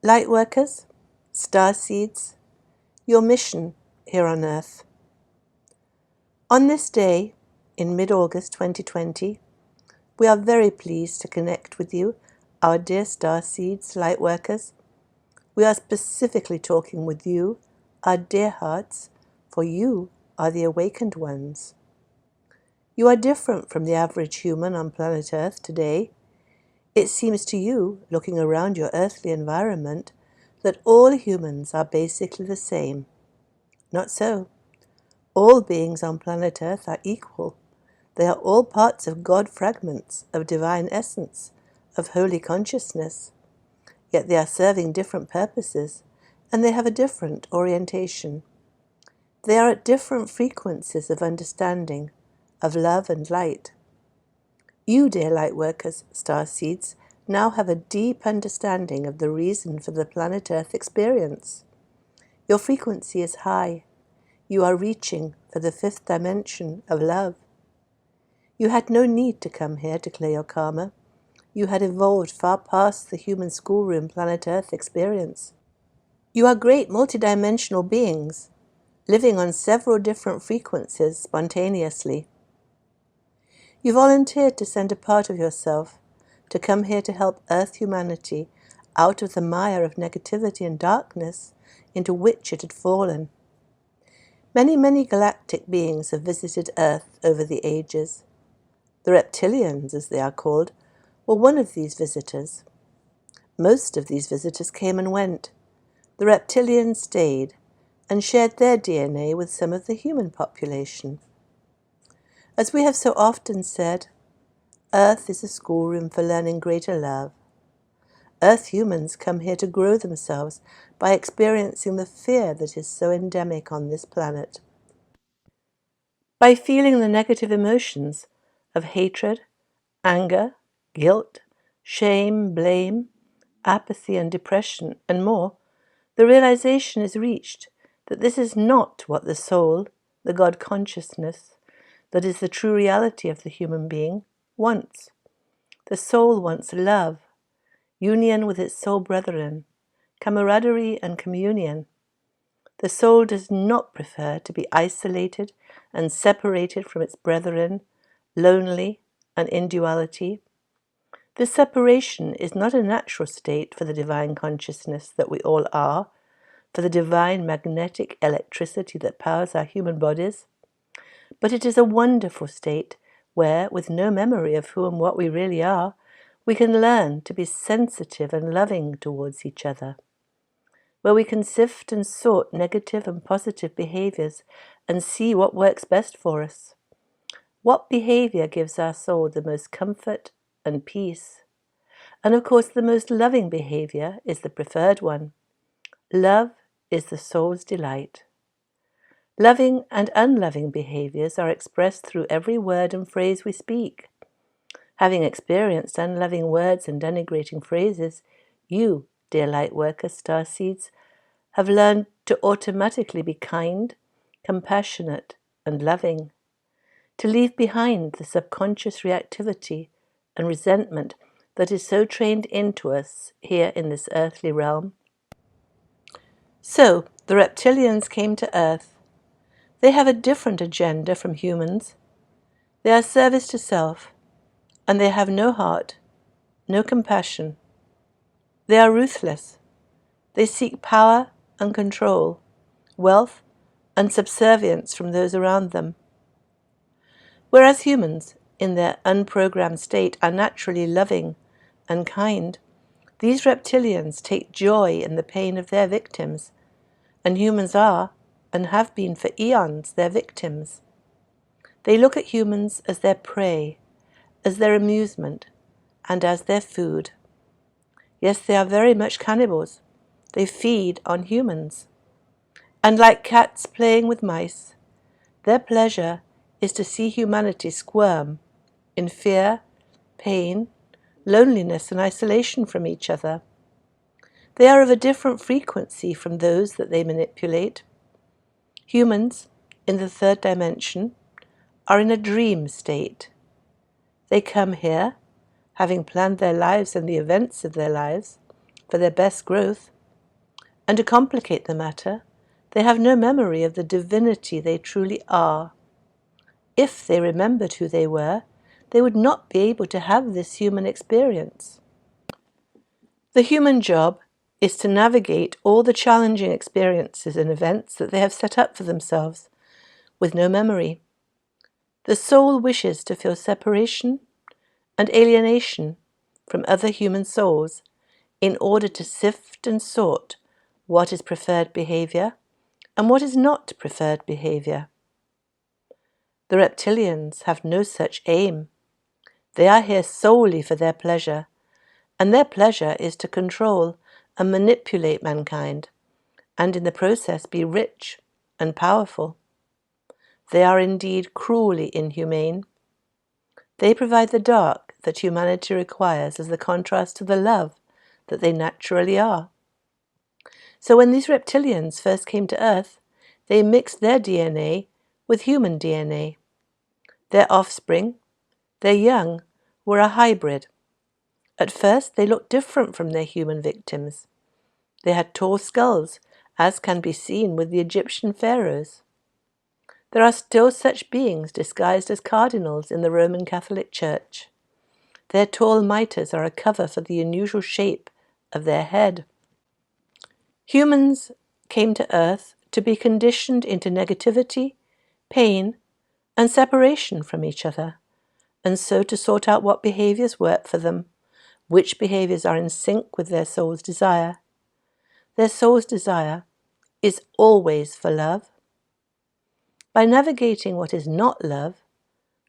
Lightworkers, starseeds, your mission here on Earth. On this day, in mid-August 2020, we are very pleased to connect with you, our dear starseeds, lightworkers. We are specifically talking with you, our dear hearts, for you are the awakened ones. You are different from the average human on planet Earth today. It seems to you, looking around your earthly environment, that all humans are basically the same. Not so. All beings on planet Earth are equal. They are all parts of God fragments, of divine essence, of holy consciousness. Yet they are serving different purposes, and they have a different orientation. They are at different frequencies of understanding, of love and light. You, dear lightworkers, starseeds, now have a deep understanding of the reason for the planet Earth experience. Your frequency is high. You are reaching for the fifth dimension of love. You had no need to come here to clear your karma. You had evolved far past the human schoolroom planet Earth experience. You are great multidimensional beings, living on several different frequencies spontaneously. You volunteered to send a part of yourself to come here to help Earth humanity out of the mire of negativity and darkness into which it had fallen. Many galactic beings have visited Earth over the ages. The reptilians, as they are called, were one of these visitors. Most of these visitors came and went. The reptilians stayed and shared their DNA with some of the human population. As we have so often said, Earth is a schoolroom for learning greater love. Earth humans come here to grow themselves by experiencing the fear that is so endemic on this planet. By feeling the negative emotions of hatred, anger, guilt, shame, blame, apathy and depression, and more, the realization is reached that this is not what the soul, the God consciousness, that is the true reality of the human being, wants. The soul wants love, union with its soul brethren, camaraderie and communion. The soul does not prefer to be isolated and separated from its brethren, lonely and in duality. This separation is not a natural state for the divine consciousness that we all are, for the divine magnetic electricity that powers our human bodies, but it is a wonderful state where, with no memory of who and what we really are, we can learn to be sensitive and loving towards each other, where we can sift and sort negative and positive behaviors and see what works best for us. What behavior gives our soul the most comfort and peace? And of course, the most loving behavior is the preferred one. Love is the soul's delight. Loving and unloving behaviors are expressed through every word and phrase we speak. Having experienced unloving words and denigrating phrases, you, dear lightworkers, starseeds, have learned to automatically be kind, compassionate, and loving, to leave behind the subconscious reactivity and resentment that is so trained into us here in this earthly realm. So, the reptilians came to Earth. They have a different agenda from humans. They are service to self, and they have no heart, no compassion. They are ruthless. They seek power and control, wealth and subservience from those around them. Whereas humans, in their unprogrammed state, are naturally loving and kind, these reptilians take joy in the pain of their victims, and humans are, and have been for eons, their victims. They look at humans as their prey, as their amusement, and as their food. Yes, they are very much cannibals. They feed on humans. And like cats playing with mice, their pleasure is to see humanity squirm in fear, pain, loneliness, and isolation from each other. They are of a different frequency from those that they manipulate. Humans, in the third dimension, are in a dream state. They come here, having planned their lives and the events of their lives for their best growth, And to complicate the matter, they have no memory of the divinity they truly are. If they remembered who they were, they would not be able to have this human experience. The human job is to navigate all the challenging experiences and events that they have set up for themselves, with no memory. The soul wishes to feel separation and alienation from other human souls in order to sift and sort what is preferred behavior and what is not preferred behavior. The reptilians have no such aim. They are here solely for their pleasure, and their pleasure is to control and manipulate mankind, and in the process be rich and powerful. They are indeed cruelly inhumane. They provide the dark that humanity requires as the contrast to the love that they naturally are. So when these reptilians first came to Earth, they mixed their DNA with human DNA. Their offspring, their young, were a hybrid. At first, they looked different from their human victims. They had tall skulls, as can be seen with the Egyptian pharaohs. There are still such beings disguised as cardinals in the Roman Catholic Church. Their tall mitres are a cover for the unusual shape of their head. Humans came to Earth to be conditioned into negativity, pain, and separation from each other, and so to sort out what behaviors work for them, which behaviors are in sync with their soul's desire. Their soul's desire is always for love. By navigating what is not love,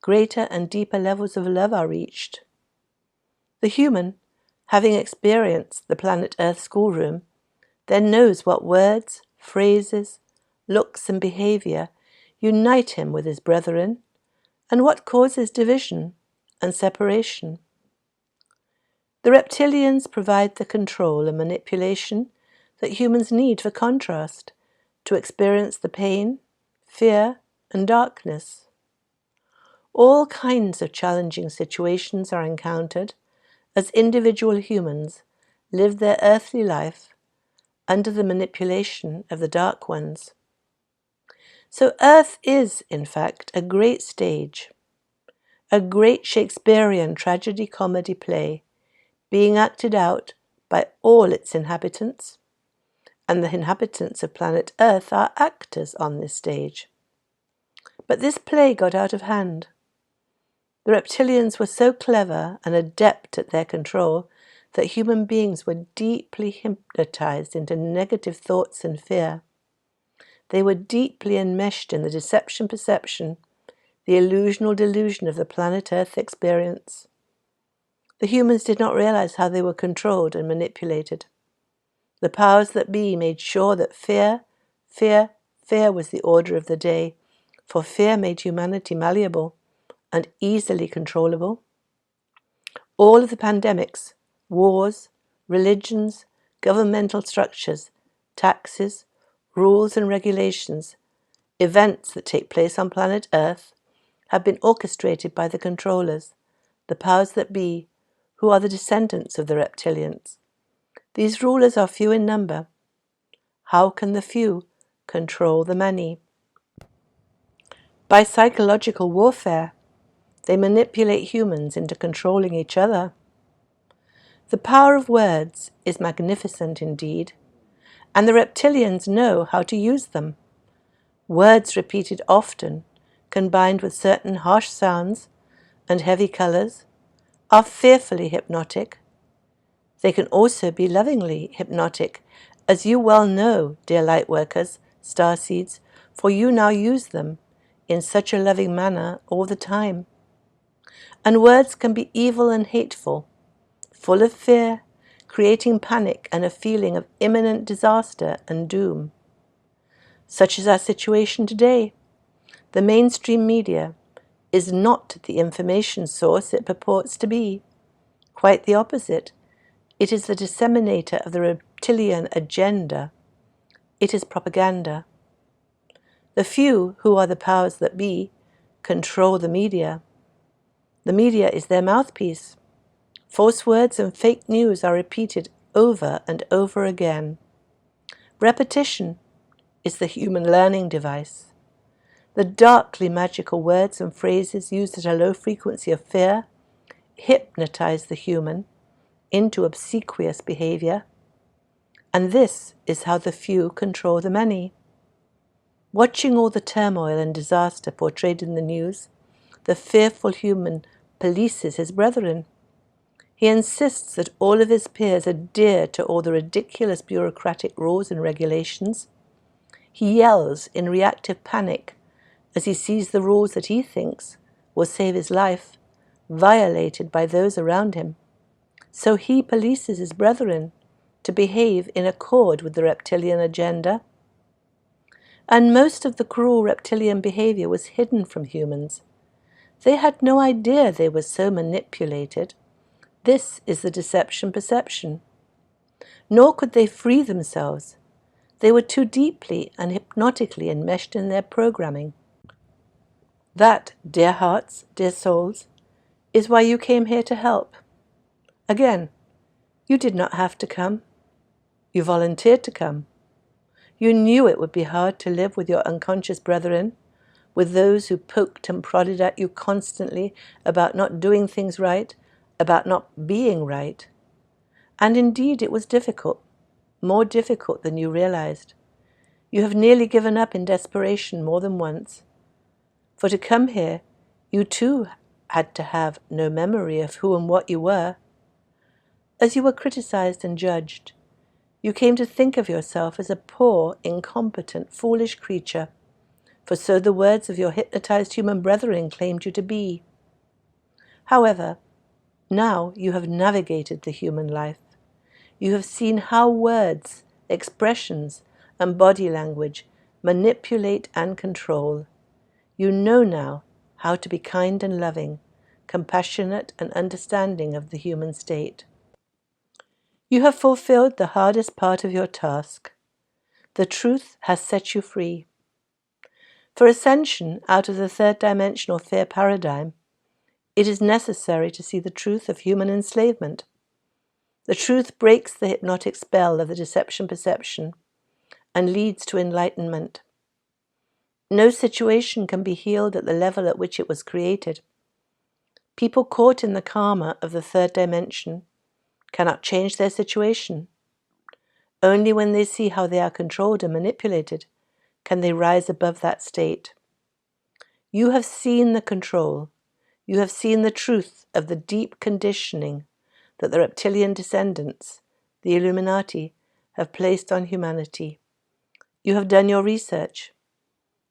greater and deeper levels of love are reached. The human, having experienced the planet Earth schoolroom, then knows what words, phrases, looks and behavior unite him with his brethren, and what causes division and separation. The reptilians provide the control and manipulation that humans need for contrast, to experience the pain, fear, and darkness. All kinds of challenging situations are encountered as individual humans live their earthly life under the manipulation of the Dark Ones. So Earth is, in fact, a great stage, a great Shakespearean tragedy-comedy play, being acted out by all its inhabitants, and the inhabitants of planet Earth are actors on this stage. But this play got out of hand. The reptilians were so clever and adept at their control that human beings were deeply hypnotized into negative thoughts and fear. They were deeply enmeshed in the deception-perception, the illusional delusion of the planet Earth experience. The humans did not realize how they were controlled and manipulated. The powers that be made sure that fear was the order of the day, for fear made humanity malleable and easily controllable. All of the pandemics, wars, religions, governmental structures, taxes, rules and regulations, events that take place on planet Earth, have been orchestrated by the controllers, the powers that be, who are the descendants of the reptilians. These rulers are few in number. How can the few control the many? By psychological warfare. They manipulate humans into controlling each other. The power of words is magnificent indeed, and the reptilians know how to use them. Words repeated often, combined with certain harsh sounds and heavy colors, are fearfully hypnotic. They can also be lovingly hypnotic, as you well know, dear lightworkers, starseeds, for you now use them in such a loving manner all the time. And words can be evil and hateful, full of fear, creating panic and a feeling of imminent disaster and doom. Such is our situation today. The mainstream media is not the information source it purports to be. Quite the opposite. It is the disseminator of the reptilian agenda. It is propaganda. The few, who are the powers that be, control the media. The media is their mouthpiece. False words and fake news are repeated over and over again. Repetition is the human learning device. The darkly magical words and phrases used at a low frequency of fear hypnotize the human into obsequious behavior, and this is how the few control the many. Watching all the turmoil and disaster portrayed in the news, the fearful human polices his brethren. He insists that all of his peers adhere to all the ridiculous bureaucratic rules and regulations. He yells in reactive panic as he sees the rules that he thinks will save his life violated by those around him. So he polices his brethren to behave in accord with the reptilian agenda. And most of the cruel reptilian behavior was hidden from humans. They had no idea they were so manipulated. This is the deception perception. Nor could they free themselves. They were too deeply and hypnotically enmeshed in their programming. That, dear hearts, dear souls, is why you came here to help. Again, you did not have to come. You volunteered to come. You knew it would be hard to live with your unconscious brethren, with those who poked and prodded at you constantly about not doing things right, about not being right. And indeed it was difficult, more difficult than you realized. You have nearly given up in desperation more than once. For to come here, you too had to have no memory of who and what you were. As you were criticized and judged, you came to think of yourself as a poor, incompetent, foolish creature, for so the words of your hypnotized human brethren claimed you to be. However, now you have navigated the human life. You have seen how words, expressions, and body language manipulate and control. You know now how to be kind and loving, compassionate and understanding of the human state. You have fulfilled the hardest part of your task. The truth has set you free. For ascension out of the third dimensional fear paradigm, it is necessary to see the truth of human enslavement. The truth breaks the hypnotic spell of the deception perception and leads to enlightenment. No situation can be healed at the level at which it was created. People caught in the karma of the third dimension cannot change their situation. Only when they see how they are controlled and manipulated can they rise above that state. You have seen the control. You have seen the truth of the deep conditioning that the reptilian descendants, the Illuminati, have placed on humanity. You have done your research.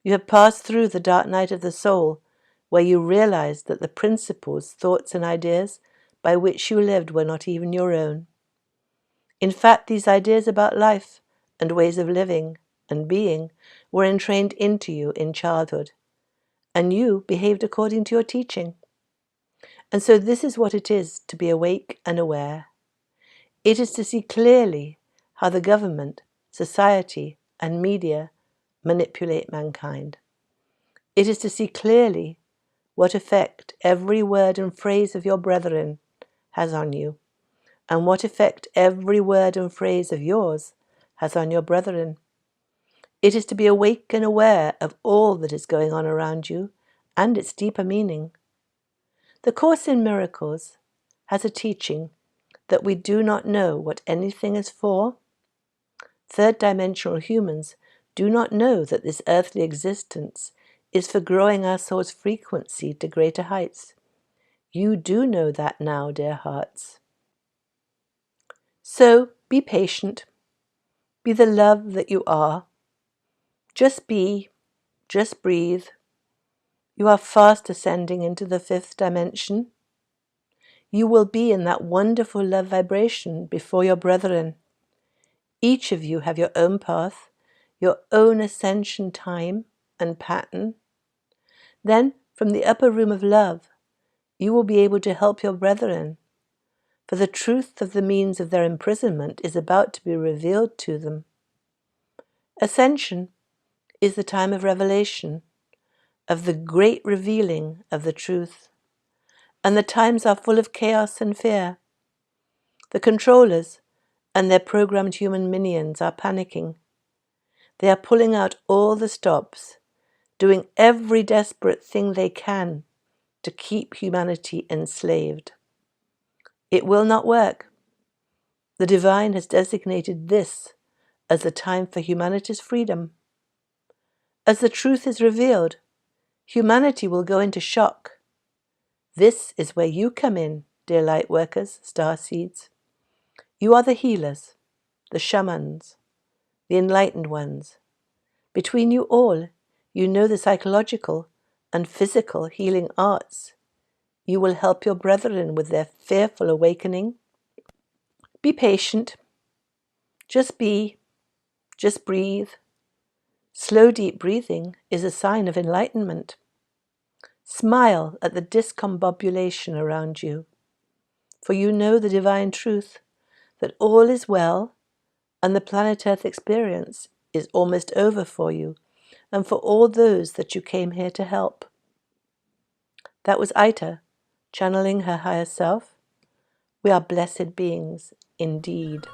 You have passed through the dark night of the soul, where you realized that the principles, thoughts, and ideas by which you lived were not even your own. In fact, these ideas about life and ways of living and being were entrained into you in childhood, and you behaved according to your teaching. And so this is what it is to be awake and aware. It is to see clearly how the government, society, and media manipulate mankind. It is to see clearly what effect every word and phrase of your brethren has on you, and what effect every word and phrase of yours has on your brethren. It is to be awake and aware of all that is going on around you and its deeper meaning. The Course in Miracles has a teaching that we do not know what anything is for. Third dimensional humans do not know that this earthly existence is for growing our soul's frequency to greater heights. You do know that now, dear hearts. So be patient. Be the love that you are. Just be. Just breathe. You are fast ascending into the fifth dimension. You will be in that wonderful love vibration before your brethren. Each of you have your own path, your own ascension time and pattern. Then, from the upper room of love, you will be able to help your brethren, for the truth of the means of their imprisonment is about to be revealed to them. Ascension is the time of revelation, of the great revealing of the truth. And the times are full of chaos and fear. The controllers and their programmed human minions are panicking. They are pulling out all the stops, doing every desperate thing they can to keep humanity enslaved. It will not work. The divine has designated this as the time for humanity's freedom. As the truth is revealed, humanity will go into shock. This is where you come in, dear lightworkers, starseeds. You are the healers, the shamans, the enlightened ones. Between you all, you know the psychological and physical healing arts. You will help your brethren with their fearful awakening. Be patient. Just be. Just breathe. Slow, deep breathing is a sign of enlightenment. Smile at the discombobulation around you, for you know the divine truth that all is well and the planet Earth experience is almost over for you and for all those that you came here to help. That was Aita, channeling her higher self. We are blessed beings indeed.